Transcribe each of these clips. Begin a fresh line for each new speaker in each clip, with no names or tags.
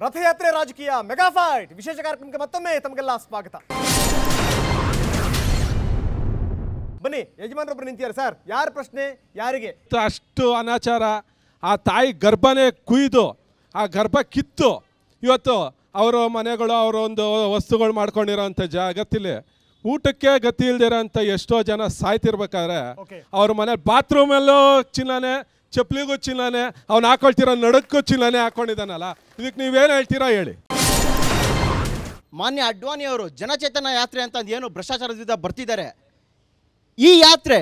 ರಥಯಾತ್ರೆ ರಾಜಕೀಯ mega fight ವಿಶೇಷ ಕಾರ್ಯಕ್ರಮಕ್ಕೆ ಮತ್ತೊಮ್ಮೆ ತಮಗೆಲ್ಲ ಸ್ವಾಗತ. ಬನ್ನಿ, ಯಜಮಾನರೊಬ್ಬರು ನಿಂತಿದ್ದಾರೆ ಸರ್. ಯಾರ ಪ್ರಶ್ನೆ ಯಾರಿಗೆ?
ಅಷ್ಟು ಅನಾಚಾರ, ಆ ತಾಯಿ ಗರ್ಭನೇ ಕುಯ್ದು ಆ ಗರ್ಭ ಕಿತ್ತು ಇವತ್ತು ಅವರ ಮನೆಗಳು ಅವರ ಒಂದು ವಸ್ತುಗಳು ಮಾಡ್ಕೊಂಡಿರೋಂಥ ಜಗತ್ತಿಲಿ ಊಟಕ್ಕೆ ಗತಿ ಇಲ್ದಿರೋಂಥ ಎಷ್ಟೋ ಜನ ಸಾಯ್ತಿರ್ಬೇಕಾದ್ರೆ ಅವ್ರ ಮನೆ ಬಾತ್ರೂಮಲ್ಲೂ ಚಿನ್ನನೆ, ಚಪ್ಪಲಿಗೂ ಚಿನ್ನನೆ, ಅವ್ನು ಹಾಕೊಳ್ತಿರೋ ನಡಕ್ಕೂ ಚಿನ್ನನೆ ಹಾಕೊಂಡಿದ್ದಾನಲ್ಲ, ಇದಕ್ಕೆ ನೀವೇನು ಹೇಳ್ತೀರಾ ಹೇಳಿ.
ಮಾನ್ಯ ಅಡ್ವಾಣಿಯವರು ಜನಚೇತನ ಯಾತ್ರೆ ಅಂತ ಏನು ಭ್ರಷ್ಟಾಚಾರದಿಂದ ಬರ್ತಿದ್ದಾರೆ. ಈ ಯಾತ್ರೆ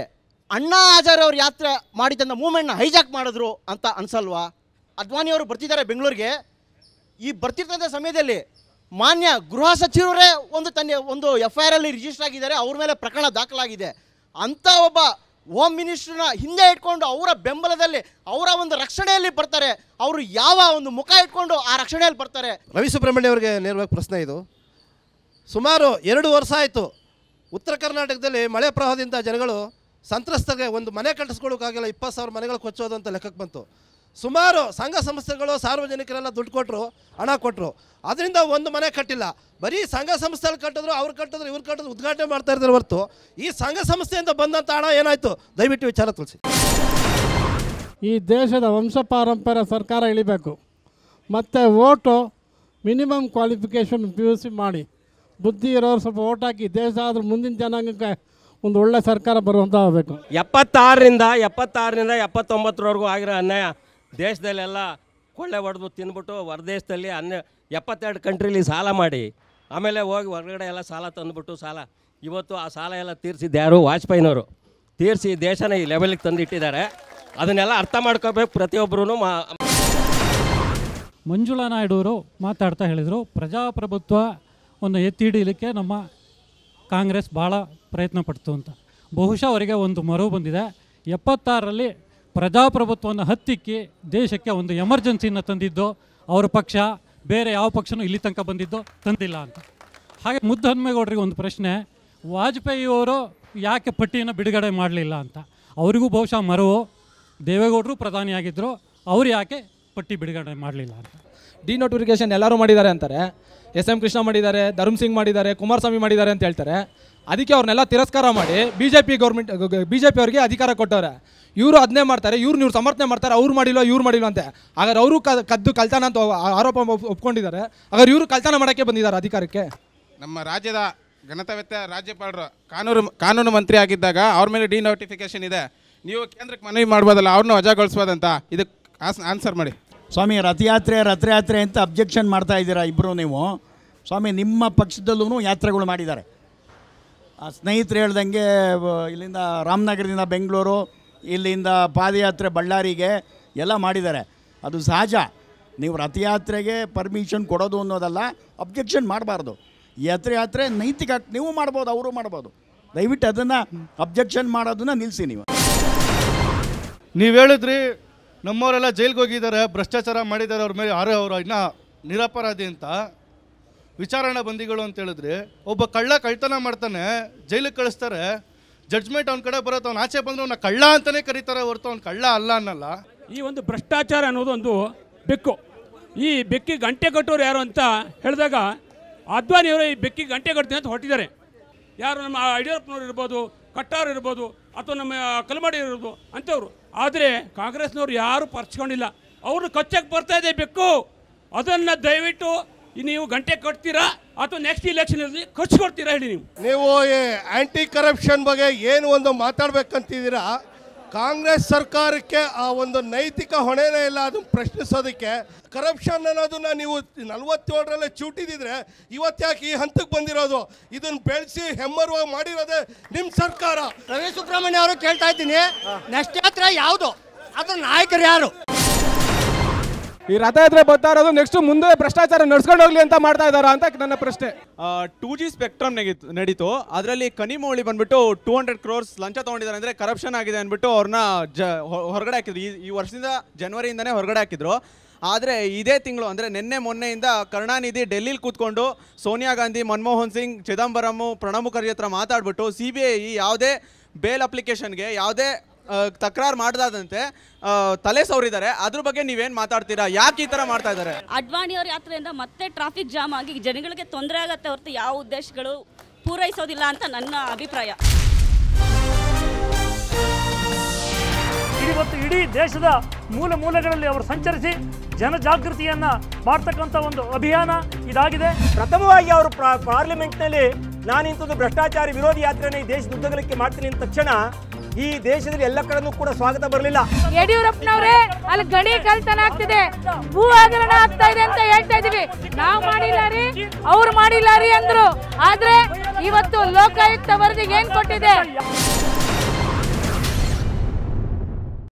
ಅಣ್ಣಾ ಹಜಾರೆ ಅವ್ರ ಯಾತ್ರೆ ಮಾಡಿದಂಥ ಮೂಮೆಂಟ್ನ ಹೈಜಾಕ್ ಮಾಡಿದ್ರು ಅಂತ ಅನ್ಸಲ್ವಾ? ಅಡ್ವಾಣಿಯವರು ಬರ್ತಿದ್ದಾರೆ ಬೆಂಗಳೂರಿಗೆ. ಈ ಬರ್ತಿರ್ತಂಥ ಸಮಯದಲ್ಲಿ ಮಾನ್ಯ ಗೃಹ ಸಚಿವರೇ ಒಂದು FIR ಅಲ್ಲಿ ರಿಜಿಸ್ಟರ್ ಆಗಿದ್ದಾರೆ, ಅವ್ರ ಮೇಲೆ ಪ್ರಕರಣ ದಾಖಲಾಗಿದೆ. ಅಂಥ ಒಬ್ಬ ಹೋಮ್ ಮಿನಿಸ್ಟ್ರನ್ನ ಹಿಂದೆ ಇಟ್ಕೊಂಡು ಅವರ ಬೆಂಬಲದಲ್ಲಿ ಅವರ ಒಂದು ರಕ್ಷಣೆಯಲ್ಲಿ ಬರ್ತಾರೆ. ಅವರು ಯಾವ ಒಂದು ಮುಖ ಇಟ್ಕೊಂಡು ಆ ರಕ್ಷಣೆಯಲ್ಲಿ ಬರ್ತಾರೆ?
ರವಿ ಸುಬ್ರಹ್ಮಣ್ಯ ಅವರಿಗೆ ನೇರವಾಗಿ ಪ್ರಶ್ನೆ ಇದು. ಸುಮಾರು 2 ವರ್ಷ ಆಯಿತು ಉತ್ತರ ಕರ್ನಾಟಕದಲ್ಲಿ ಮಳೆ ಪ್ರವಾಹದಿಂದ ಜನಗಳು ಸಂತ್ರಸ್ತರಿಗೆ ಒಂದು ಮನೆ ಕಟ್ಟಿಸ್ಕೊಳ್ಳೋಕ್ಕಾಗಿಲ್ಲ. 20,000 ಮನೆಗಳು ಕೊಚ್ಚೋದು ಅಂತ ಲೆಕ್ಕಕ್ಕೆ ಬಂತು. ಸುಮಾರು ಸಂಘ ಸಂಸ್ಥೆಗಳು ಸಾರ್ವಜನಿಕರೆಲ್ಲ ದುಡ್ಡು ಕೊಟ್ಟರು, ಹಣ ಕೊಟ್ಟರು, ಅದರಿಂದ ಒಂದು ಮನೆ ಕಟ್ಟಿಲ್ಲ. ಬರೀ ಸಂಘ ಸಂಸ್ಥೆಗಳು ಕಟ್ಟಿದ್ರು, ಅವ್ರು ಕಟ್ಟಿದ್ರು, ಇವ್ರು ಕಟ್ಟಿದ್ರು, ಉದ್ಘಾಟನೆ ಮಾಡ್ತಾ ಇದ್ದಾರೆ ಹೊರತು ಈ ಸಂಘ ಸಂಸ್ಥೆಯಿಂದ ಬಂದಂಥ ಹಣ ಏನಾಯಿತು ದಯವಿಟ್ಟು ವಿಚಾರ ತಿಳಿಸಿ.
ಈ ದೇಶದ ವಂಶ ಪಾರಂಪರ್ಯ ಸರ್ಕಾರ ಇಳಿಬೇಕು. ಮತ್ತು ಓಟು ಮಿನಿಮಮ್ ಕ್ವಾಲಿಫಿಕೇಷನ್ PUC ಮಾಡಿ, ಬುದ್ಧಿ ಇರೋರು ಸ್ವಲ್ಪ ಓಟ್ ಹಾಕಿ, ದೇಶ ಆದರೂ ಮುಂದಿನ ಜನಾಂಗಕ್ಕೆ ಒಂದು ಒಳ್ಳೆ ಸರ್ಕಾರ ಬರುವಂಥ ಆಗಬೇಕು.
76ರಿಂದ 79ರವರೆಗೂ ಆಗಿರೋ ಅನ್ಯಾಯ ದೇಶದಲ್ಲೆಲ್ಲ ಕೊಳ್ಳೆ ಹೊಡೆದು ತಿಂದ್ಬಿಟ್ಟು ಹೊರದೇಶದಲ್ಲಿ 72 ಕಂಟ್ರೀಲಿ ಸಾಲ ಮಾಡಿ ಆಮೇಲೆ ಹೋಗಿ ಹೊರಗಡೆ ಎಲ್ಲ ಸಾಲ ತಂದುಬಿಟ್ಟು ಇವತ್ತು ಆ ಸಾಲ ಎಲ್ಲ ತೀರಿಸಿದ್ದು ಯಾರು? ವಾಜಪೇಯಿನವರು ತೀರಿಸಿ ದೇಶನ ಈ ಲೆವೆಲ್ಗೆ ತಂದಿಟ್ಟಿದ್ದಾರೆ. ಅದನ್ನೆಲ್ಲ ಅರ್ಥ ಮಾಡ್ಕೋಬೇಕು ಪ್ರತಿಯೊಬ್ಬರೂ.
ಮಂಜುಳಾ ನಾಯ್ಡು ಮಾತಾಡ್ತಾ ಹೇಳಿದರು, ಪ್ರಜಾಪ್ರಭುತ್ವ ಒಂದು ಎತ್ತಿ ಹಿಡೀಲಿಕ್ಕೆ ನಮ್ಮ ಕಾಂಗ್ರೆಸ್ ಭಾಳ ಪ್ರಯತ್ನ ಪಡ್ತು ಅಂತ. ಬಹುಶಃ ಅವರಿಗೆ ಒಂದು ಮರವು ಬಂದಿದೆ. 76ರಲ್ಲಿ ಪ್ರಜಾಪ್ರಭುತ್ವವನ್ನು ಹತ್ತಿಕ್ಕಿ ದೇಶಕ್ಕೆ ಒಂದು ಎಮರ್ಜೆನ್ಸಿನ ತಂದಿದ್ದು ಅವರ ಪಕ್ಷ, ಬೇರೆ ಯಾವ ಪಕ್ಷನೂ ಇಲ್ಲಿ ತನಕ ತಂದಿಲ್ಲ ಅಂತ. ಹಾಗೆ ಮುದ್ದಹನುಮೇಗೌಡರಿಗೆ ಒಂದು ಪ್ರಶ್ನೆ, ವಾಜಪೇಯಿಯವರು ಯಾಕೆ ಪಟ್ಟಿಯನ್ನು ಬಿಡುಗಡೆ ಮಾಡಲಿಲ್ಲ ಅಂತ. ಅವರಿಗೂ ಬಹುಶಃ ಮರವು, ದೇವೇಗೌಡರು ಪ್ರಧಾನಿಯಾಗಿದ್ದರು, ಅವರು ಯಾಕೆ ಪಟ್ಟಿ ಬಿಡುಗಡೆ ಮಾಡಲಿಲ್ಲ ಅಂತ.
ಡಿನೋಟಿಫಿಕೇಶನ್ ಎಲ್ಲರೂ ಮಾಡಿದ್ದಾರೆ ಅಂತಾರೆ. SM ಕೃಷ್ಣ ಮಾಡಿದ್ದಾರೆ, ಧರ್ಮ್ ಸಿಂಗ್ ಮಾಡಿದ್ದಾರೆ, ಕುಮಾರಸ್ವಾಮಿ ಮಾಡಿದ್ದಾರೆ ಅಂತ ಹೇಳ್ತಾರೆ. ಅದಕ್ಕೆ ಅವ್ರನ್ನೆಲ್ಲ ತಿರಸ್ಕಾರ ಮಾಡಿ BJP ಅವ್ರಿಗೆ ಅಧಿಕಾರ ಕೊಟ್ಟವ್ರೆ. ಇವರು ಅದನ್ನೇ ಮಾಡ್ತಾರೆ, ಇವ್ರು ಸಮರ್ಥನೆ ಮಾಡ್ತಾರೆ, ಅವ್ರು ಮಾಡಿಲ್ಲ ಅಂತೆ. ಹಾಗಾದ್ರೆ ಅವರು ಕಲ್ತಾನ ಅಂತ ಆರೋಪ ಒಪ್ಕೊಂಡಿದ್ದಾರೆ. ಹಾಗಾದ್ರೆ ಇವರು ಕಲ್ತಾನ ಮಾಡೋಕ್ಕೆ ಬಂದಿದ್ದಾರೆ ಅಧಿಕಾರಕ್ಕೆ.
ನಮ್ಮ ರಾಜ್ಯದ ಘನತೆವೆತ್ತ ರಾಜ್ಯಪಾಲರು ಕಾನೂನು ಮಂತ್ರಿ ಆಗಿದ್ದಾಗ ಅವ್ರ ಮೇಲೆ ಡಿನೋಟಿಫಿಕೇಶನ್ ಇದೆ. ನೀವು ಕೇಂದ್ರಕ್ಕೆ ಮನವಿ ಮಾಡ್ಬೋದಲ್ಲ, ಅವ್ರನ್ನ ವಜಾಗೊಳಿಸ್ಬೋದಂತ. ಇದಕ್ಕೆ ಆನ್ಸರ್ ಮಾಡಿ.
ಸ್ವಾಮಿ, ರಥಯಾತ್ರೆ ಅಂತ ಅಬ್ಜೆಕ್ಷನ್ ಮಾಡ್ತಾ ಇದ್ದೀರಾ ಇಬ್ಬರು ನೀವು. ಸ್ವಾಮಿ, ನಿಮ್ಮ ಪಕ್ಷದಲ್ಲೂ ಯಾತ್ರೆಗಳು ಮಾಡಿದ್ದಾರೆ. ಆ ಸ್ನೇಹಿತರು ಹೇಳ್ದಂಗೆ ಇಲ್ಲಿಂದ ರಾಮನಗರದಿಂದ ಬೆಂಗಳೂರು, ಇಲ್ಲಿಂದ ಪಾದಯಾತ್ರೆ ಬಳ್ಳಾರಿಗೆ ಎಲ್ಲ ಮಾಡಿದ್ದಾರೆ. ಅದು ಸಹಜ. ನೀವು ರಥಯಾತ್ರೆಗೆ ಪರ್ಮಿಷನ್ ಕೊಡೋದು ಅನ್ನೋದಲ್ಲ, ಅಬ್ಜೆಕ್ಷನ್ ಮಾಡಬಾರ್ದು. ಯಾತ್ರೆ ನೈತಿಕ, ನೀವು ಮಾಡ್ಬೋದು, ಅವರು ಮಾಡ್ಬೋದು. ದಯವಿಟ್ಟು ಅದನ್ನು ಅಬ್ಜೆಕ್ಷನ್ ಮಾಡೋದನ್ನ ನಿಲ್ಲಿಸಿ.
ನೀವು ಹೇಳಿದ್ರಿ ನಮ್ಮವರೆಲ್ಲ ಜೈಲಿಗೆ ಹೋಗಿದ್ದಾರೆ, ಭ್ರಷ್ಟಾಚಾರ ಮಾಡಿದ್ದಾರೆ, ಅವ್ರ ಮೇಲೆ ಅವರು ಇನ್ನೂ ನಿರಪರಾಧಿ ಅಂತ. ವಿಚಾರಣಾ ಬಂದಿಗಳು ಅಂತ ಹೇಳಿದ್ರಿ. ಒಬ್ಬ ಕಳ್ಳತನ ಮಾಡ್ತಾನೆ, ಜೈಲಿಗೆ ಕಳಿಸ್ತಾರೆ, ಜಡ್ಜ್ಮೆಂಟ್ ಅವ್ನ ಕಡೆ ಬರುತ್ತೆ, ಅವ್ನು ಆಚೆ ಬಂದರೆ ಅವ್ನ ಕಳ್ಳ ಅಂತಲೇ ಕರೀತಾರೆ ಹೊರತು ಅವ್ನು ಕಳ್ಳ ಅಲ್ಲ ಅನ್ನಲ್ಲ.
ಈ ಒಂದು ಭ್ರಷ್ಟಾಚಾರ ಅನ್ನೋದು ಒಂದು ಬೆಕ್ಕು. ಈ ಬೆಕ್ಕಿಗೆ ಗಂಟೆ ಕಟ್ಟೋರು ಯಾರು ಅಂತ ಹೇಳಿದಾಗ ಅದ್ವಾನಿಯವರು ಈ ಬೆಕ್ಕಿಗೆ ಗಂಟೆ ಕಟ್ತೀನಿ ಅಂತ ಹೊರಟಿದ್ದಾರೆ. ಯಾರು? ನಮ್ಮ ಯಡಿಯೂರಪ್ಪನವ್ರು ಇರ್ಬೋದು, ಕಟ್ಟಾರು ಇರ್ಬೋದು, ಅಥವಾ ನಮ್ಮ ಕಲ್ಮಾಡಿ ಇರ್ಬೋದು ಅಂಥವ್ರು. ಆದರೆ ಕಾಂಗ್ರೆಸ್ನವ್ರು ಯಾರು ಪರ್ಚ್ಕೊಂಡಿಲ್ಲ. ಅವ್ರನ್ನ ಕಚ್ಚಕ್ಕೆ ಬರ್ತಾ ಇದೆ ಬೆಕ್ಕು. ಅದನ್ನು ದಯವಿಟ್ಟು ನೀವು ಗಂಟೆ ಕಟ್ತೀರಾ ಅಥವಾ ನೆಕ್ಸ್ಟ್ ಎಲೆಕ್ಷನಲ್ಲಿ ಕೊಡ್ತೀರಾ ಹೇಳಿ.
ನೀವು ಆಂಟಿ ಕರಪ್ಷನ್ ಬಗ್ಗೆ ಏನು ಒಂದು ಮಾತಾಡ್ಬೇಕಂತಿದ್ದೀರಾ? ಕಾಂಗ್ರೆಸ್ ಸರ್ಕಾರಕ್ಕೆ ಆ ಒಂದು ನೈತಿಕ ಹೊಣೆನೇ ಇಲ್ಲ ಅದನ್ನು ಪ್ರಶ್ನಿಸೋದಕ್ಕೆ. ಕರಪ್ಷನ್ ಅನ್ನೋದನ್ನ ನೀವು 47ರಲ್ಲೇ ಚೂಟಿದಿದ್ರೆ ಇವತ್ತು ಯಾಕೆ ಈ ಹಂತಕ್ಕೆ ಬಂದಿರೋದು? ಇದನ್ನು ಬೆಳೆಸಿ ಹೆಮ್ಮರವಾಗಿ ಮಾಡಿರೋದೇ ನಿಮ್ಮ ಸರ್ಕಾರ.
ರವಿ ಸುಬ್ರಹ್ಮಣ್ಯ ಅವರು ಕೇಳ್ತಾ ಇದ್ದೀನಿ, ನೆಕ್ಸ್ಟ್ ಯಾತ್ರೆ ಯಾವುದು? ಅದ್ರ ನಾಯಕರು ಯಾರು?
ಈ ರಥಯಾತ್ರೆ ಬರ್ತಾ ಇರೋದು ನೆಕ್ಸ್ಟ್ ಮುಂದೆ ಭ್ರಷ್ಟಾಚಾರ ನಡ್ಸ್ಕೊಂಡು ಹೋಗ್ಲಿ ಅಂತ ಮಾಡ್ತಾ ಇದ್ದಾರಾ ಅಂತ ನನ್ನ ಪ್ರಶ್ನೆ.
2G ಸ್ಪೆಕ್ಟ್ರಮ್ ನಡೀತು. ಅದರಲ್ಲಿ ಕನಿಮೋಳಿ ಬಂದ್ಬಿಟ್ಟು 200 crores ಲಂಚ ತೊಗೊಂಡಿದ್ದಾರೆ, ಅಂದರೆ ಕರಪ್ಷನ್ ಆಗಿದೆ ಅಂದ್ಬಿಟ್ಟು ಅವ್ರನ್ನ ಹೊರಗಡೆ ಹಾಕಿದ್ರು. ಈ ವರ್ಷದಿಂದ ಜನವರಿಯಿಂದನೇ ಹೊರಗಡೆ ಹಾಕಿದ್ರು. ಆದರೆ ಇದೇ ತಿಂಗಳು ಅಂದರೆ ಮೊನ್ನೆಯಿಂದ ಕರುಣಾನಿಧಿ ಡೆಲ್ಲಿಲಿ ಕೂತ್ಕೊಂಡು ಸೋನಿಯಾ ಗಾಂಧಿ, ಮನಮೋಹನ್ ಸಿಂಗ್, ಚಿದಂಬರಂ, ಪ್ರಣಬ್ ಮುಖರ್ಜಿ ಹತ್ರ ಮಾತಾಡ್ಬಿಟ್ಟು CBI ಯಾವುದೇ ಬೇಲ್ ಅಪ್ಲಿಕೇಶನ್ಗೆ ಯಾವುದೇ ತಕರಾರು ಮಾಡ್ದಾದಂತೆ ತಲೆ ಸವರಿದ್ದಾರೆ. ಅದ್ರ ಬಗ್ಗೆ ನೀವೇನು ಮಾತಾಡ್ತೀರಾ? ಯಾಕೆ ಈ ಥರ ಮಾಡ್ತಾ ಇದ್ದಾರೆ?
ಅಡ್ವಾಣಿ ಅವ್ರ ಯಾತ್ರೆಯಿಂದ ಮತ್ತೆ ಟ್ರಾಫಿಕ್ ಜಾಮ್ ಆಗಿ ಜನಗಳಿಗೆ ತೊಂದರೆ ಆಗತ್ತೆ ಹೊರತು ಯಾವ ಉದ್ದೇಶಗಳು ಪೂರೈಸೋದಿಲ್ಲ ಅಂತ ನನ್ನ ಅಭಿಪ್ರಾಯ.
ಇವತ್ತು ಇಡೀ ದೇಶದ ಮೂಲೆ ಮೂಲೆಗಳಲ್ಲಿ ಅವರು ಸಂಚರಿಸಿ ಜನಜಾಗೃತಿಯನ್ನು ಮಾಡ್ತಕ್ಕಂಥ ಒಂದು ಅಭಿಯಾನ ಇದಾಗಿದೆ.
ಪ್ರಥಮವಾಗಿ ಅವರು ಪಾರ್ಲಿಮೆಂಟ್ನಲ್ಲಿ ನಾನಿಂಥದ್ದು ಭ್ರಷ್ಟಾಚಾರ ವಿರೋಧಿ ಯಾತ್ರೆಯನ್ನು ಈ ದೇಶದ ಉದ್ದಗಲಕ್ಕೆ ಮಾಡ್ತೀನಿ ಅಂದ ತಕ್ಷಣ ಈ ದೇಶದಲ್ಲಿ ಎಲ್ಲ ಕಡೆನೂ ಕೂಡ ಸ್ವಾಗತ ಬರಲಿಲ್ಲ.
ಯಡಿಯೂರಪ್ಪನವರೇ ಅಲ್ಲಿ ಗಣಿ ಕಳ್ತನ ಆಗ್ತಿದೆ, ಭೂ ಹಗರಣ ಆಗ್ತಾ ಇದೆ ಅಂತ ಹೇಳ್ತಾ ಇದೀವಿ. ನಾವು ಮಾಡಿಲ್ಲ ರೀ, ಅವ್ರು ಮಾಡಿಲ್ಲ ರೀ ಅಂದ್ರು. ಆದ್ರೆ ಇವತ್ತು ಲೋಕಾಯುಕ್ತ ವರದಿಗೆ ಏನ್ ಕೊಟ್ಟಿದೆ?